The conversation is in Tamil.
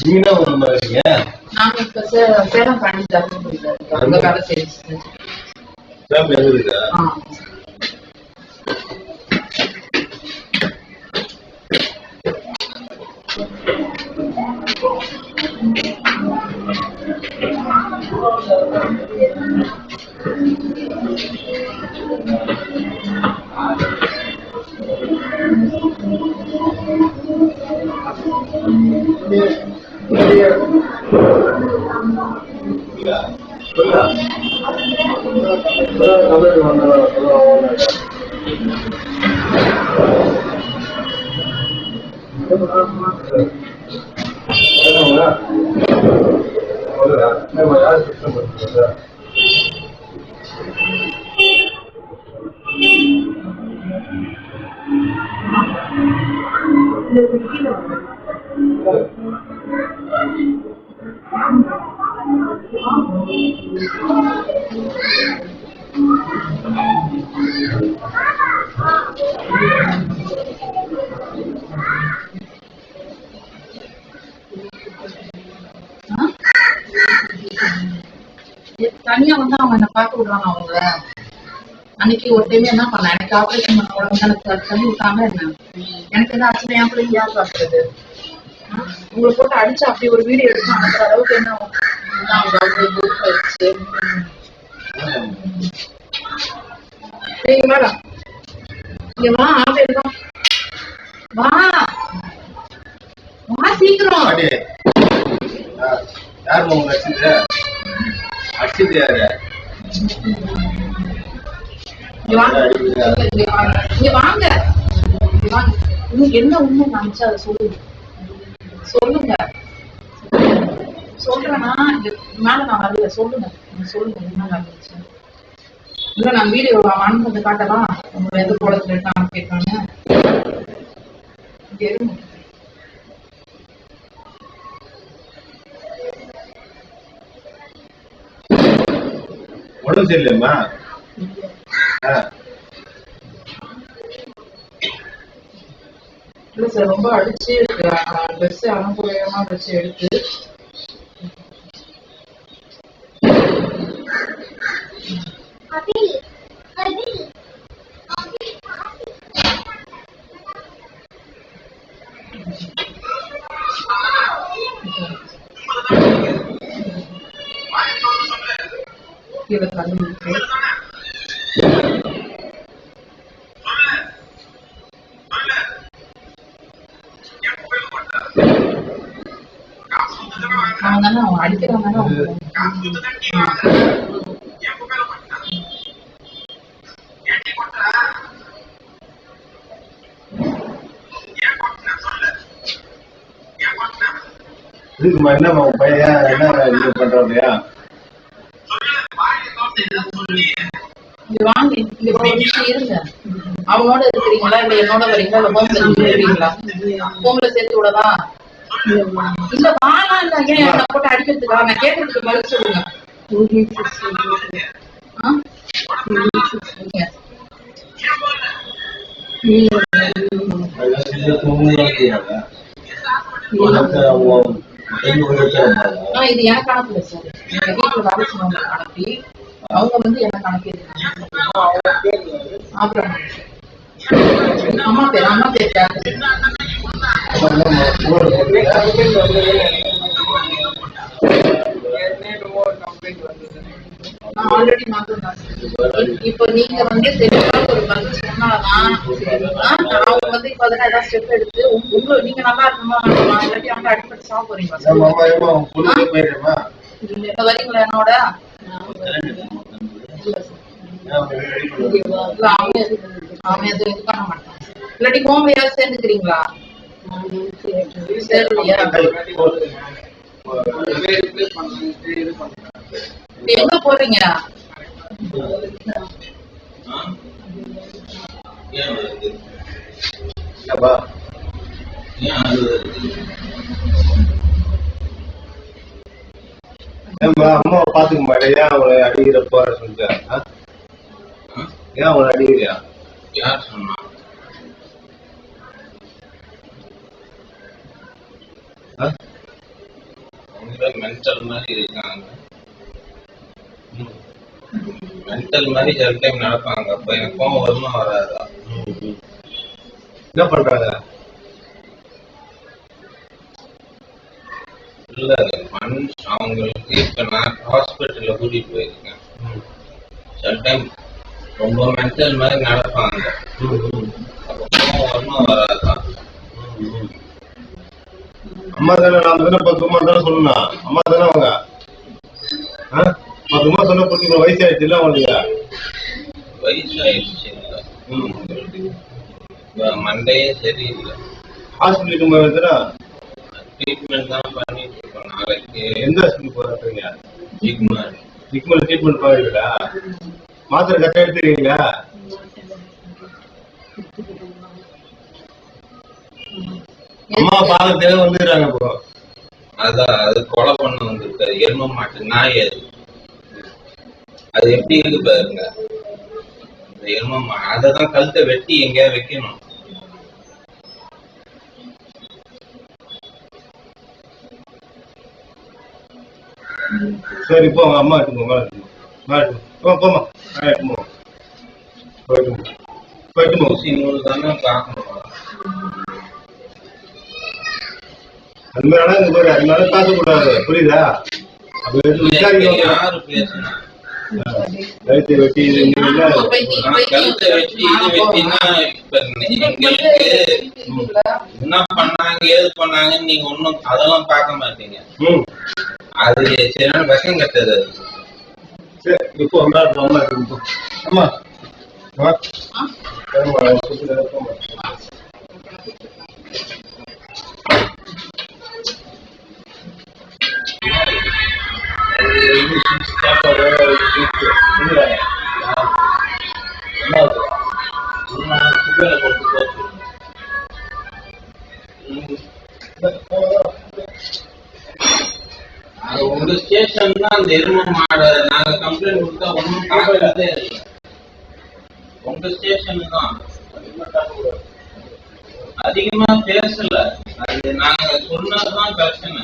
நீங்க ஒரு மாதிரிங்க நாங்க இப்ப சேலம் பண்ணிட்டு அங்க வேலை செய்யுது. தனியா வந்து அவங்க என்ன பார்க்க விடுறாங்க. அவங்க அன்னைக்கு ஒரு டைம் என்ன பண்ண, எனக்கு ஆபரேஷன் பண்ண உடம்பு எனக்கு தண்ணி விட்டாங்க. என்ன எனக்கு என்ன ஆச்சுன்னா என் பிள்ளைங்க யார் பார்க்கறது? உங்களை போட்டு அடிச்சு அப்படி ஒரு வீடியோ எடுத்து அனுப்புற அளவுக்கு என்ன ஆயிடுச்சு. மேடம் இங்க வா, ஆபரேஷன் வா வா சீக்கிரம். யார் உங்க அடிச்சது? அடிச்சது யாரு? இங்க வாங்க. உங்களுக்கு என்ன உண்மை காமிச்சா அதை சொல்லுங்க. சொல்லுங்க. சொல்றேன்னா மேல நான் வரல. சொல்லுங்க. சொல்லுங்க என்ன காமிச்சு. இல்ல நான் வீடியோ அனுப்பி காட்டவா? உங்களை எது போலத்துல இருக்கான்னு கேட்காங்க. உடம்பு சரியில்லையம்மா? இல்ல சார், ரொம்ப அடிச்சு ட்ரெஸ் அனுபவமா வச்சு எடுத்து கீழே தள்ளி விட்டு அவங்க அடிக்கிறாங்க. என்ன பையன் என்ன இது பண்றாங்கயா? வாங்க இருங்க. அவனோட இருக்கிறீங்களா இல்ல என்னோட வரீங்களா இல்ல ஹோம்ல இருக்கிறீங்களா? ஹோம்ல சேர்த்து விடவா? இல்ல வாழா இல்ல ஏன் என்ன போட்டு அடிக்கிறதுக்கா? நான் கேட்கறதுக்கு பதில் சொல்லுங்க. இது எனக்கு அனுப்பல சார். எங்க வீட்டுல வேலை சொன்னவங்க அனுப்பி அவங்க வந்து எனக்கு அனுப்பியிருக்காங்க. அப்புறம் அம்மா பேர் ஆல்ரெடி இப்ப நீங்க வந்து தெளிவா ஒரு பதில் சொன்னாதான் அவங்க வந்து இப்ப அதெல்லாம் ஏதாவது ஸ்டெப் எடுத்து உங்க நீங்க நல்லா இருக்கணுமா இல்லாட்டி அவங்க அடிப்பட்டு சாப்பிட போறீங்களா? வரீங்களா என்னோட? அவன் எதுவும் இது பண்ண மாட்டான். இல்லாட்டி ஹோம்ல சேர்ந்துக்கிறீங்களா? சேரலையா? எங்க போறீங்க? அம்மாவை பாத்துக்க மாட்டேன். ஏன் அவளை அடிக்கிற போற சொல்லிட்டு ஏன் அவளை அடிக்கிறியா? யார் சொன்னா? அவங்க மென்டல் மாதிரி இருக்காங்க. மென்டல் மாதிரி சில டைம் நடப்பாங்க. அப்ப எனக்கு கோவம் வருமா வராதா? என்ன பண்றாங்க? இல்ல அவங்களுக்கு இப்ப நான் ஹாஸ்பிட்டல்ல கூட்டிட்டு போயிருக்கேன். சில டைம் ரொம்ப மென்டல் மாதிரி நடப்பாங்க. அப்ப கோவம் வருமா வராதா? அம்மா தானே, நான் தானே 10 ரூபா தானே சொல்லணும். அம்மா தானே அவங்க 10 ரூபா சொன்ன புரிஞ்சுக்கணும். வயசாயிடுச்சு இல்ல அவங்களுக்கு? வயசாயிடுச்சு இல்ல, மண்டையே சரியில்லை. ஹாஸ்பிட்டலுக்கு போய் ட்ரீட்மெண்ட் தான் பண்ணிட்டு இருக்கோம். நாளைக்கு எந்த ஹாஸ்பிட்டல் போறீங்க? ஜிக்மார் ட்ரீட்மெண்ட் போறீங்களா? மாத்திரை கரெக்டா எடுத்துக்கிறீங்களா? அம்மா பாக்கத்தே வந்துடுறாங்க இப்போ. அதான் அது கொலை பண்ண வந்திருக்காரு. எரும மாட்டு நாய் அது எப்படி இருக்கு பாருங்க. இந்த எரும மாடு அததான் கழுத்தை வெட்டி எங்கேயா வைக்கணும். சரி போங்க, அம்மா எடுத்துக்கோங்க. போமா போயிட்டு ஊசி நூல் தானே பார்க்கணும். அது மாதிரி இங்க போய் அது மேல பேசக்கூடாது, புரியுதா? யாரு பேசுனா? கழுத்தை வெட்டி கழுத்தை வெட்டி இது வெட்டினா இப்ப எங்களுக்கு என்ன பண்ணாங்க ஏது பண்ணாங்கன்னு நீங்க ஒன்னும் அதெல்லாம் பார்க்க மாட்டீங்க. அது சரியான விஷம் கட்டது. இப்போ அம்மா உங்க ஸ்டேஷன் தான் அந்த எரும மாடை நாங்க கம்ப்ளைண்ட் கொடுத்தா ஒன்னும் பார்க்கறதே இல்லை. உங்க ஸ்டேஷன் தான் அதிகமா பேசல. அது நாங்க சொன்னதுதான் பிரச்சனை.